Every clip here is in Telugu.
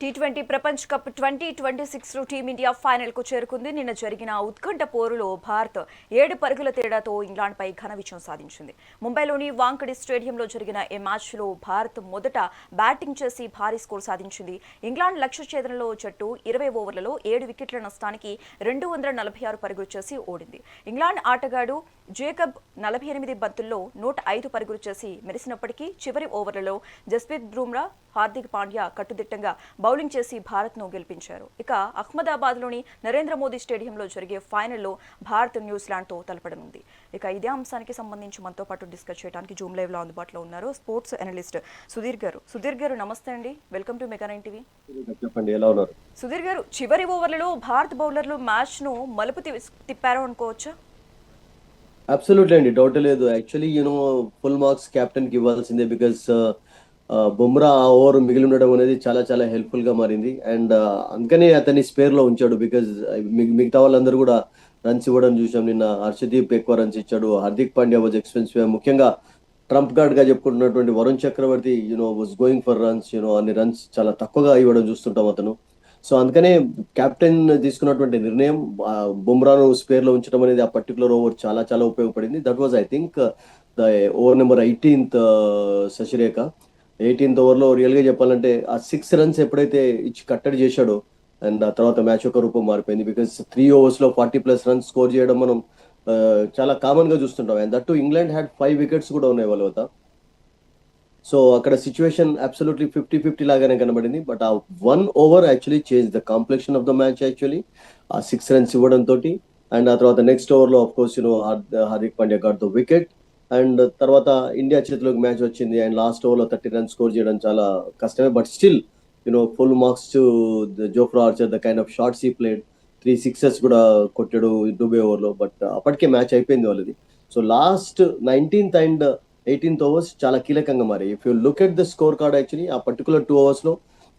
టీ20 ప్రపంచ కప్ 2026 టీమిండియా ఫైనల్ కు చేరుకుంది. నిన్న జరిగిన ఉత్కంఠ పోరులో భారత్ 7 పరుగుల తేడాతో ఇంగ్లాండ్ పై ఘన విజయం సాధించింది. ముంబైలోని వాంకడే స్టేడియంలో జరిగిన ఈ మ్యాచ్లో భారత్ మొదట బ్యాటింగ్ చేసి భారీ స్కోర్ సాధించింది. ఇంగ్లాండ్ లక్ష్య ఛేదనలో జట్టు 20 ఓవర్లలో 7 వికెట్ల నష్టానికి 246 పరుగులు చేసి ఓడింది. ఇంగ్లాండ్ ఆటగాడు జేకబ్ 48 బంతుల్లో 105 పరుగులు చేసి మెరిసినప్పటికీ చివరి ఓవర్లలో జస్ప్రీత్ బుమ్రా, హార్దిక్ పాండ్యా కట్టుదిట్టంగా బౌలింగ్ చేసి భారత్ను గెలిపించారు. ఇక అహ్మదాబాద్లోని నరేంద్ర మోదీ స్టేడియంలో జరిగే ఫైనల్లో భారత్ న్యూజిలాండ్తో తలపడనుంది. ఇక ఇదే అంశానికి సంబంధించి మనతో పాటు డిస్కస్ చేయడానికి జూమ్ లైవ్లో అందుబాటులో ఉన్నారు స్పోర్ట్స్ అనలిస్ట్ సుధీర్ గారు. సుధీర్ గారు నమస్తే అండి, welcome to mega 9 TV. Sudheer గారు, చివరి ఓవర్లలో భారత బౌలర్లు మ్యాచ్ను మలుపు తిప్పారు అనుకోవచ్చా? అబ్సల్యూట్లీ అండి, డౌట్ లేదు. యాక్చువల్లీ ఫుల్ మార్క్స్ కెప్టెన్ కి ఇవ్వాల్సిందే. బికాస్ బుమ్రా ఆ ఓవర్ మిగిలి ఉండడం అనేది చాలా చాలా హెల్ప్ఫుల్ గా మారింది. అండ్ అందుకనే అతన్ని స్పేర్ లో ఉంచాడు. బికాజ్ మిగతా వాళ్ళందరూ కూడా రన్స్ ఇవ్వడం చూసాం. నిన్న హర్షదీప్ ఎక్కువ రన్స్ ఇచ్చాడు. Hardik Pandya was expensive. ముఖ్యంగా ట్రంప్ కార్డ్ గా చెప్పుకుంటున్నటువంటి వరుణ్ చక్రవర్తి వాజ్ గోయింగ్ ఫర్ రన్స్. అన్ని రన్స్ చాలా తక్కువగా ఇవ్వడం చూస్తుంటాం అతను. సో అందుకనే కెప్టెన్ తీసుకున్నటువంటి నిర్ణయం బుమ్రాను స్పేర్ లో ఉంచడం అనేది ఆ పర్టికులర్ ఓవర్ చాలా చాలా ఉపయోగపడింది. That was I think the over number 18th Sasirekha. 18th ఓవర్లో రియల్ గా చెప్పాలంటే ఆ 6 runs ఎప్పుడైతే ఇచ్చి కట్టడి చేశాడో అండ్ ఆ తర్వాత మ్యాచ్ యొక్క రూపం మారిపోయింది. బికాస్ 3 overs లో 40+ runs స్కోర్ చేయడం మనం చాలా కామన్ గా చూస్తుంటాం. And that to England had 5 wickets కూడా ఉన్నాయి వాళ్ళ వద్ద. సో అక్కడ సిచ్యువేషన్ అబ్సల్యూట్లీ 50-50 లాగానే కనబడింది. బట్ ఆ 1 over actually change the complexion of the match. Actually ఆ 6 runs ఇవ్వడం తోటి అండ్ ఆ తర్వాత నెక్స్ట్ ఓవర్ లో of course Hardik Pandya got the wicket. And తర్వాత ఇండియా చేతిలోకి మ్యాచ్ వచ్చింది. అండ్ లాస్ట్ ఓవర్ లో 30 runs స్కోర్ చేయడం చాలా కష్టమే. But still full marks to Jofra Archer, the kind of shots he played. 3 sixes కూడా కొట్టాడు దుబే ఓవర్ లో. బట్ అప్పటికే మ్యాచ్ అయిపోయింది వాళ్ళది. So last 19th and 18th overs చాలా కీలకంగా మారాయి. If you look at the score card actually ఆ పర్టికులర్ 2 overs లో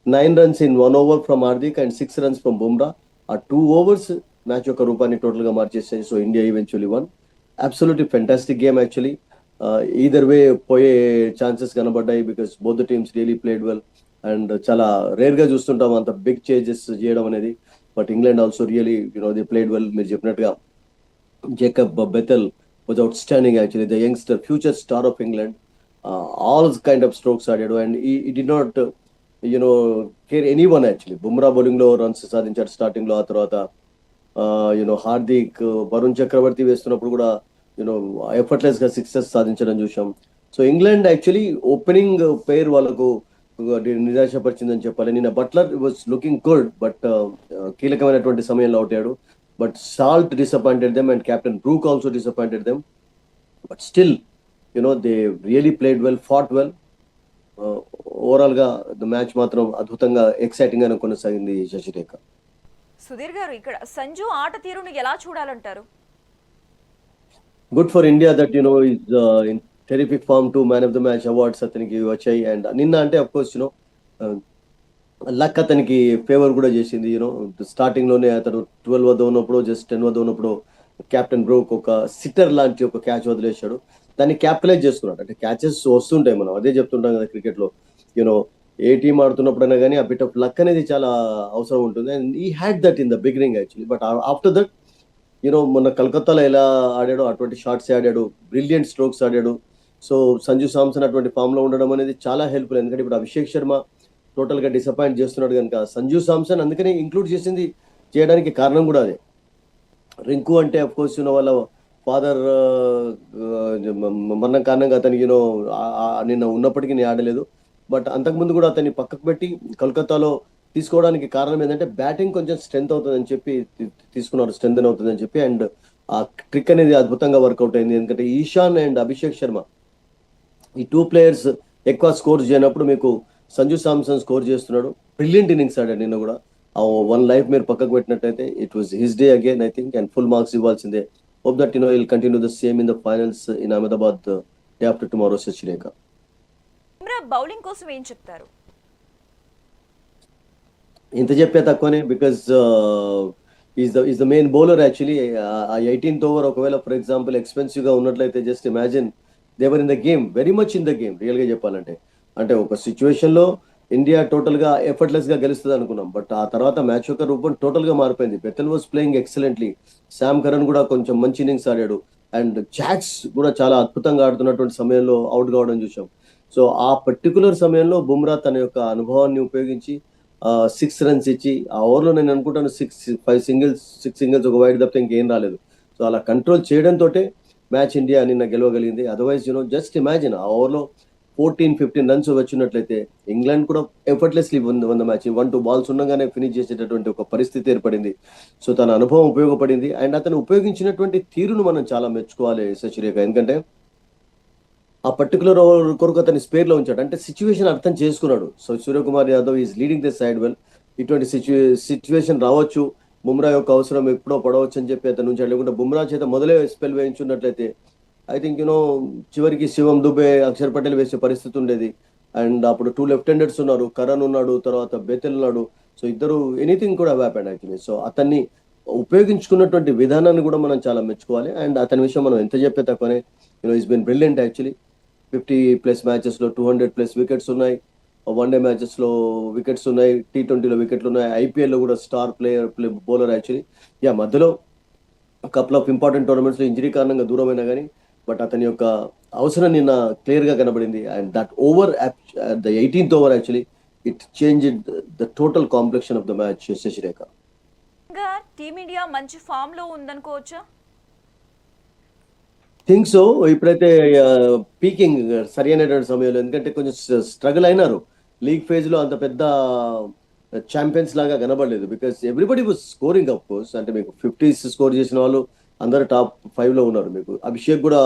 9 runs in 1 over from Hardik and 6 runs from Bumrah. ఆ 2 overs మ్యాచ్ యొక్క రూపాన్ని టోటల్ గా మార్చేసాయి. So India eventually won. Absolutely fantastic game actually. Either way పోయే ఛాన్సెస్ కనబడ్డాయి. Because both the teams really played well. And చాలా రేర్ గా చూస్తుంటాం అంత బిగ్ చేంజెస్ చేయడం అనేది. But England also really they played well. మీరు చెప్పినట్టుగా Jacob Bethell was outstanding actually, the youngster, future star of England. All kind of strokes ఆడాడు and he did not care anyone actually. Bumrah bowling లో రన్స్ సాధించాడు స్టార్టింగ్ లో. ఆ తర్వాత హార్దిక్, వరుణ్ చక్రవర్తి వేస్తున్నప్పుడు కూడా ఎఫర్ట్లెస్ గా 6 సాధించడం చూసాం. So England actually opening pair వాళ్ళకు నిరాశపరిచిందని చెప్పాలి. నిన్న Butler was looking good but కీలకమైనటువంటి సమయంలో అవుట్ అయ్యాడు. But Salt disappointed them and Captain Brook also disappointed them. But still, they really played well, fought well. Overall గా the match మాత్రం అద్భుతంగా ఎక్సైటింగ్ గానే కొనసాగింది శశిరేఖ. సుధీర్ గారు, ఇక్కడ సంజు ఆట తీరును ఎలా చూడాలంటారు? Good for India that is in terrific form. 2 man of the match awards అతనికి వచ్చాయి. అండ్ నిన్న అంటే of course లక్ అతనికి ఫేవర్ కూడా చేసింది. స్టార్టింగ్ లోనే అతను 12 వద్ద ఉన్నప్పుడు, జస్ట్ 10 వద్ద ఉన్నప్పుడు కెప్టెన్ బ్రూక్ ఒక సిట్టర్ లాంటి ఒక క్యాచ్ వదిలేశాడు. దాన్ని క్యాపిటలైజ్ చేసుకున్నాడు. అంటే క్యాచెస్ వస్తుంటాయి, మనం అదే చెప్తుంటాం కదా క్రికెట్ లో. ఏ టీం ఆడుతున్నప్పుడైనా కానీ ఆ బిట్ ఆఫ్ లక్ అనేది చాలా అవసరం ఉంటుంది. అండ్ ఈ had that in the beginning actually. But after that మొన్న కలకత్తాలో ఎలా ఆడాడో అటువంటి షాట్స్ ఆడాడు, బ్రిలియంట్ స్ట్రోక్స్ ఆడాడు. సో సంజు సామ్సన్ అటువంటి ఫామ్ లో ఉండడం అనేది చాలా హెల్ప్ఫుల్. ఎందుకంటే ఇప్పుడు అభిషేక్ శర్మ టోటల్ గా డిసప్పాయింట్ చేస్తున్నాడు కనుక సంజు సామ్సన్ అందుకనే ఇంక్లూడ్ చేయడానికి కారణం కూడా అదే. రింకు అంటే అఫ్ కోర్స్ వాళ్ళ ఫాదర్ మరణం కారణంగా అతనికి నిన్న ఉన్నప్పటికీ నేను ఆడలేదు. బట్ అంతకుముందు కూడా అతన్ని పక్కకు పెట్టి కోల్కతాలో తీసుకోవడానికి కారణం ఏంటంటే బ్యాటింగ్ కొంచెం స్ట్రెంత్ అవుతుందని చెప్పి తీసుకున్నారు, స్ట్రెంత్ అవుతుందని చెప్పి. అండ్ ఆ ట్రిక్ అనేది అద్భుతంగా వర్కౌట్ అయింది. ఎందుకంటే ఈశాన్ అండ్ అభిషేక్ శర్మ ఈ 2 players ఎక్కువ స్కోర్ చేయనప్పుడు మీకు సంజు సామ్సన్ స్కోర్ చేస్తున్నాడు. బ్రిలియంట్ ఇన్నింగ్స్ ఆడాడు నిన్న కూడా. ఆ 1 life మీరు పక్కకు పెట్టినట్టయితే it was his day again I think. And full marks ఇవ్వాల్సిందే. Hope that will continue the same in the finals in Ahmedabad day after tomorrow. Shashirekha, bowling కోసం ఏం చెప్తారు? ఇంత చెప్పే తక్కువనే. Because is the main bowler actually. ఆ 18th over ఒకవేళ ఫర్ ఎగ్జాంపుల్ ఎక్స్పెన్సివ్ గా ఉన్నట్లయితే just imagine they were in the game, very much in the game real గా చెప్పాలంటే. అంటే ఒక సిచ్యువేషన్ లో ఇండియా టోటల్ గా ఎఫర్ట్లెస్ గా గెలుస్తుంది అనుకున్నాం. బట్ ఆ తర్వాత మ్యాచ్ యొక్క రూపం టోటల్ గా మారిపోయింది. Bethel was playing excellently. Sam Curran కూడా కొంచెం మంచి ఇన్నింగ్స్ ఆడాడు. అండ్ జాక్స్ కూడా చాలా అద్భుతంగా ఆడుతున్నటువంటి సమయంలో అవుట్ కావడం చూసాం. సో ఆ పర్టికులర్ సమయంలో బుమ్రా తన యొక్క అనుభవాన్ని ఉపయోగించి 6 రన్స్ ఇచ్చి, ఆ ఓవర్లో నేను అనుకుంటాను 6 సింగిల్స్ ఒక వైడ్ తప్పితే ఇంకేం రాలేదు. సో అలా కంట్రోల్ చేయడంతో మ్యాచ్ ఇండియా నిన్న గెలవగలిగింది. అదర్వైజ్ జస్ట్ ఇమాజిన్ ఆ ఓవర్లో 14-15 రన్స్ వచ్చినట్లయితే ఇంగ్లాండ్ కూడా ఎఫర్ట్లెస్లీ వంద మ్యాచ్ 1-2 బాల్స్ ఉండగానే ఫినిష్ చేసేటటువంటి ఒక పరిస్థితి ఏర్పడింది. సో తన అనుభవం ఉపయోగపడింది. అండ్ అతను ఉపయోగించినటువంటి తీరును మనం చాలా మెచ్చుకోవాలి శశిరేఖ. ఎందుకంటే ఆ పర్టికులర్ ఓవర్ కొరకు అతని స్పేర్ లో ఉంచాడు. అంటే సిచ్యువేషన్ అర్థం చేసుకున్నాడు. So Suryakumar Yadav is leading the side well. ఇటువంటి సిచ్యువేషన్ రావచ్చు, బుమ్రా యొక్క అవసరం ఎప్పుడో పడవచ్చు అని చెప్పి అతను ఉంచాడు. లేకుంటే బుమ్రా చేత మొదలే స్పెల్ వేయించున్నట్లయితే ఐ థింక్ చివరికి శివం దుబే, అక్షర్ పటేల్ వేసే పరిస్థితి ఉండేది. అండ్ అప్పుడు 2 లెఫ్ట్ హ్యాండర్స్ ఉన్నారు, కరణ్ ఉన్నాడు, తర్వాత బెతెల్ ఉన్నాడు. సో ఇద్దరు ఎనీథింగ్ కూడా హ్యాపెండ్ యాక్చువల్లీ. సో అతన్ని ఉపయోగించుకున్నటువంటి విధానాన్ని కూడా మనం చాలా మెచ్చుకోవాలి. అండ్ అతని విషయం మనం ఎంత చెప్పే తక్కువనే. Is been brilliant actually. 50+ matches లో 200+ వికెట్స్ ఉన్నాయి. వన్డే మ్యాచెస్ లో వికెట్స్ ఉన్నాయి, T20లో వికెట్లు ఉన్నాయి, IPL లో కూడా స్టార్ బౌలర్ యాక్చువల్లీ. మధ్యలో కపుల్ ఆఫ్ ఇంపార్టెంట్ టోర్నమెంట్స్ లో ఇంజరీ కారణంగా దూరమైనా కానీ బట్ అతని యొక్క అవసరం నిన్న క్లియర్ గా కనబడింది. And that over the 18th over actually it change the total complexion of the match Shashirekha. ఇంకా టీమిండియా మంచి ఫామ్ లో ఉందనుకోవచ్చా? Think so. ఇప్పుడైతే పీకింగ్ సరి అయినటువంటి సమయంలో, ఎందుకంటే కొంచెం స్ట్రగుల్ అయినారు. లీగ్ ఫేజ్ లో అంత పెద్ద ఛాంపియన్స్ లాగా కనబడలేదు. Because everybody was scoring of course. అంటే మీకు 50s స్కోర్ చేసిన వాళ్ళు అందరు టాప్ 5 లో ఉన్నారు. మీకు అభిషేక్ కూడా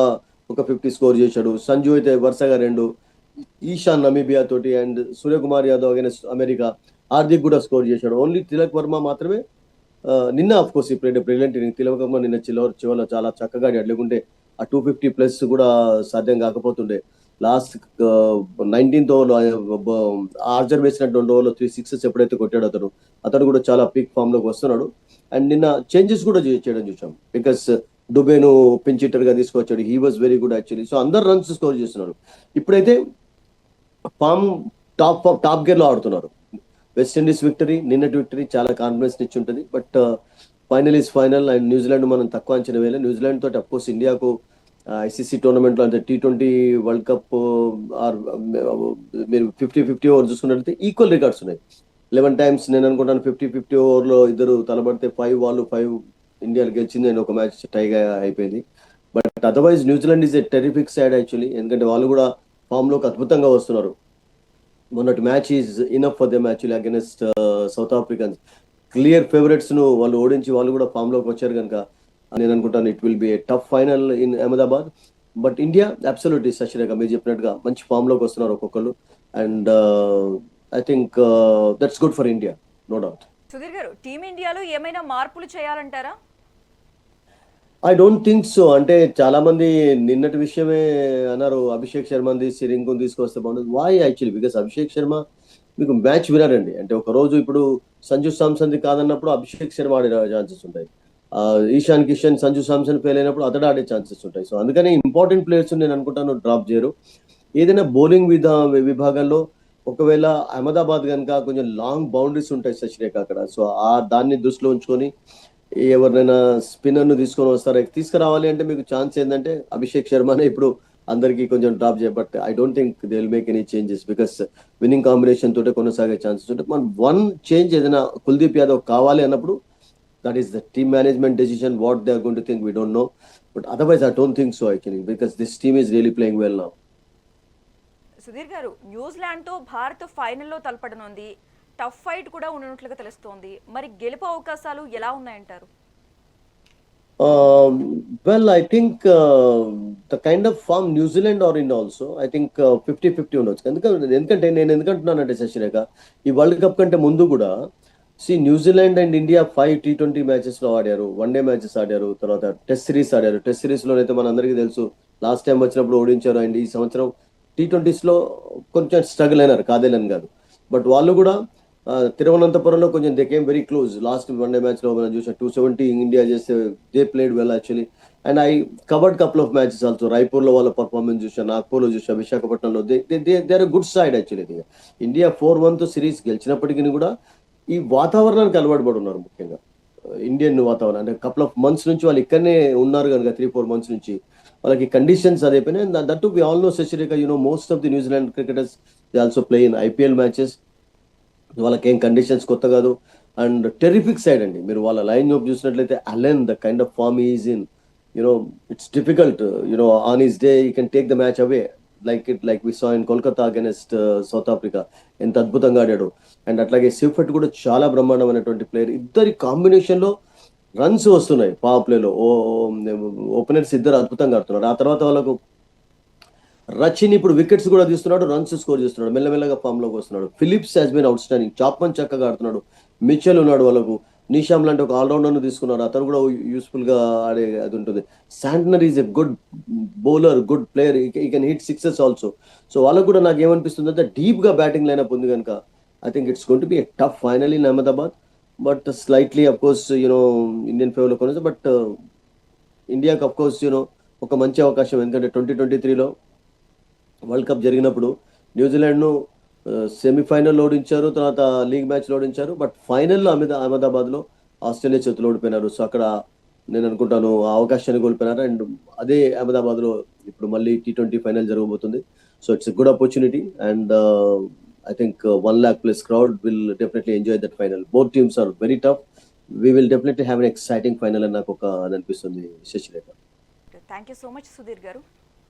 ఒక 50 స్కోర్ చేశాడు. సంజు అయితే వరుసగా 2, ఈశాన్ నమీబియా తోటి, and Suryakumar Yadav against America, Hardik కూడా స్కోర్ చేశాడు. ఓన్లీ తిలక్ వర్మ మాత్రమే నిన్న ఆఫ్ కోర్స్ ఇప్పుడు బ్రిలియంట్ ఇన్నింగ్స్. తిలక్ వర్మ నిన్న చివరిలో చాలా చక్కగా ఆడాడు. లేకుంటే ఆ 250+ కూడా సాధ్యం కాకపోతుండే. లాస్ట్ 19th ఓవర్లో ఆర్చర్ వేసినటువంటి ఓవర్లో 3 6 ఎప్పుడైతే కొట్టాడు అతను కూడా చాలా పీక్ ఫామ్ లోకి వస్తున్నాడు. అండ్ నిన్న చేంజెస్ కూడా చేయడం చూసాం. బికాస్ డుబేను పిన్ చిట్టర్ గా తీసుకొచ్చాడు. He was very good actually. So అందరు రన్స్ స్కోర్ చేస్తున్నారు. ఇప్పుడైతే ఫామ్ టాప్ గేర్ లో ఆడుతున్నారు. వెస్టిండీస్ విక్టరీ, నిన్నటి విక్టరీ చాలా కాన్ఫిడెన్స్ ఇచ్చి ఉంటుంది. But final is final. And New Zealand మనం తక్కువ అంచనా వేయాలి. న్యూజిలాండ్ తోటి అఫ్ కోర్స్ ఇండియాకు ICC టోర్నమెంట్ లో అంటే T20 వరల్డ్ కప్ మీరు 50-50 ఓవర్ చూసుకున్నట్లయితే ఈక్వల్ రికార్డ్స్ ఉన్నాయి. 11 times నేను అనుకుంటాను 50-50 ఓవర్లో ఇద్దరు తలబడితే 5 వాళ్ళు 5 ఇండియా గెలిచింది అని ఒక మ్యాచ్ టైగా అయిపోయింది. But otherwise New Zealand is a terrific side actually. ఎందుకంటే వాళ్ళు కూడా ఫామ్ లోకి అద్భుతంగా వస్తున్నారు. మొన్నటి match is enough for them actually against south Africans. Clear favourites ను వాళ్ళు ఓడించి వాళ్ళు కూడా ఫామ్ లోకి వచ్చారు కనుక నేను అనుకుంటాను it will be a tough final in Ahmedabad. But India absolutely Shashirekha మీరు చెప్పినట్టుగా మంచి ఫామ్ లోకి వస్తున్నారు ఒక్కొక్కరు. And I think that's good for India, no doubt. Sudheer garu, టీమిండియాలో ఏమైనా మార్పులు చేయాలంటారా? I don't think so. అంటే చాలా మంది నిన్నటి విషయమే అన్నారు, అభిషేక్ శర్మని రింకుని తీసుకొస్తే బాగుంటుంది. Why actually? Because Abhishek Sharma మీకు మ్యాచ్ వినరండి. అంటే ఒక రోజు ఇప్పుడు సంజు సామ్సన్ కాదన్నప్పుడు అభిషేక్ శర్మ ఆడే ఛాన్సెస్ ఉంటాయి. ఈశాన్ కిషన్, సంజు సామ్సన్ ఫెయిల్ అయినప్పుడు అతడు ఆడే ఛాన్సెస్ ఉంటాయి. సో అందుకని ఇంపార్టెంట్ ప్లేయర్స్ నేను అనుకుంటాను డ్రాప్ చేయరు. ఏదైనా బౌలింగ్ విభాగంలో ఒకవేళ అహ్మదాబాద్ కనుక కొంచెం లాంగ్ బౌండరీస్ ఉంటాయి శశిరేఖ అక్కడ. సో దాన్ని దృష్టిలో ఉంచుకొని ఎవరినైనా స్పిన్నర్ ను తీసుకురావాలి అంటే మీకు ఛాన్స్ ఏంటంటే అభిషేక్ శర్మనే ఇప్పుడు అందరికి కొంచెం డ్రాప్ చేయ. But I don't think they will make any changes because winnowing combination తోటే కొనసాగే ఛాన్సెస్ ఉంటాయి. మనం వన్ చేంజ్ ఏదైనా కుల్దీప్ యాదవ్ కావాలి అన్నప్పుడు that is the team management decision. What they are going to think, we don't know. But otherwise, I don't think so actually, because this team is really playing well now. Sudheer గారు, న్యూజిలాండ్ తో భారత్ ఫైనల్లో తలపడనుంది. టఫ్ ఫైట్ కూడా ఉన్నట్లుగా తెలుస్తోంది. మరి గెలుపు అవకాశాలు ఎలా ఉన్నాయంటారు? Well, I think the kind of form New Zealand are in also, I think 50-50 ఉండొచ్చు. ఎందుకంటే నేను ఎందుకంటున్నానంటే శశిరేఖ, ఈ వరల్డ్ కప్ కంటే ముందు కూడా New Zealand and India 5 T20 matches లో ఆడారు, వన్డే మ్యాచెస్ ఆడారు, తర్వాత టెస్ట్ సిరీస్ ఆడారు. టెస్ట్ సిరీస్ లో అయితే మన అందరికీ తెలుసు లాస్ట్ టైం వచ్చినప్పుడు ఓడించారు. అండ్ ఈ సంవత్సరం T20s లో కొంచెం స్ట్రగుల్ అయినారు, కాదేలని కాదు. బట్ వాళ్ళు కూడా తిరువనంతపురంలో కొంచెం they came very close last one day మ్యాచ్లో మనం చూసాం 270 ఇండియా చేస్తే they played well actually. And I covered couple of matches also. రాయ్పూర్లో వాళ్ళ పర్ఫార్మెన్స్ చూసాను, నాగ్పూర్లో చూసాను, విశాఖపట్నంలో. They are good side actually. India 4-1 series గెలిచినప్పటికీ కూడా ఈ వాతావరణానికి అలవాటు పడి ఉన్నారు. ముఖ్యంగా ఇండియన్ వాతావరణం అంటే కపుల్ ఆఫ్ మంత్స్ నుంచి వాళ్ళు ఇక్కడనే ఉన్నారు కనుక 3-4 మంత్స్ నుంచి వాళ్ళకి కండిషన్స్ అదైపోయినాయి. That too we all know Shashirekha, most of the New Zealand cricketers they also play in IPL matches. వాళ్ళకి ఏం కండిషన్స్ కొత్త కాదు. అండ్ టెరిఫిక్ సైడ్ అండి. మీరు వాళ్ళ లైన్ అప్ చూసినట్లయితే Allen the kind of form is in, it's difficult, on his day you can take the match away. Like we saw in Kolkata against South Africa, ఎంత అద్భుతంగా ఆడాడు. అండ్ అట్లాగే సిఫెట్ కూడా చాలా బ్రహ్మాండమైనటువంటి ప్లేయర్. ఇద్దరి కాంబినేషన్ లో రన్స్ వస్తున్నాయి పవర్ ప్లేలో. ఓపెనర్స్ ఇద్దరు అద్భుతంగా ఆడుతున్నారు. ఆ తర్వాత వాళ్ళకు రచిన్ ఇప్పుడు వికెట్స్ కూడా తీస్తున్నాడు, రన్స్ స్కోర్ చేస్తున్నాడు, మెల్లమెల్లగా ఫామ్ లోకి వస్తున్నాడు. Phillips has been outstanding. Chapman చక్కగా ఆడుతున్నాడు. మిచెల్ ఉన్నాడు వాళ్ళకు. నిషామ్ లాంటి ఒక ఆల్రౌండర్ తీసుకున్నారు, అతను కూడా యూస్ఫుల్ గా ఆడే అది ఉంటుంది. Santner is a good bowler, good player, he can hit sixes also. So వాళ్ళకు కూడా నాకు ఏమనిపిస్తుంది అంటే డీప్ గా బ్యాటింగ్ లైనప్ ఉంది కనుక I think it's going to be a tough final in Ahmedabad. But slightly of course Indian favour లో కొనేసి. బట్ ఇండియాకి అఫ్ కోర్స్ ఒక మంచి అవకాశం. ఎందుకంటే 2023లో వరల్డ్ కప్ జరిగినప్పుడు న్యూజిలాండ్ను సెమీఫైనల్ ఓడించారు, తర్వాత లీగ్ మ్యాచ్లో ఓడించారు. బట్ ఫైనల్లో అహ్మదాబాద్లో ఆస్ట్రేలియా చేతులు ఓడిపోయినారు. సో అక్కడ నేను అనుకుంటాను ఆ అవకాశాన్ని కోల్పోయినారు. అండ్ అదే అహ్మదాబాద్లో ఇప్పుడు మళ్ళీ T20 ఫైనల్ జరగబోతుంది. So it's good opportunity. And I think 1 lakh plus crowd will definitely enjoy that final. Both teams are very tough. We will definitely have an exciting final అని నాకు ఒక అనిపిస్తుంది Sasirekha. Thank you so much Sudheer గారు.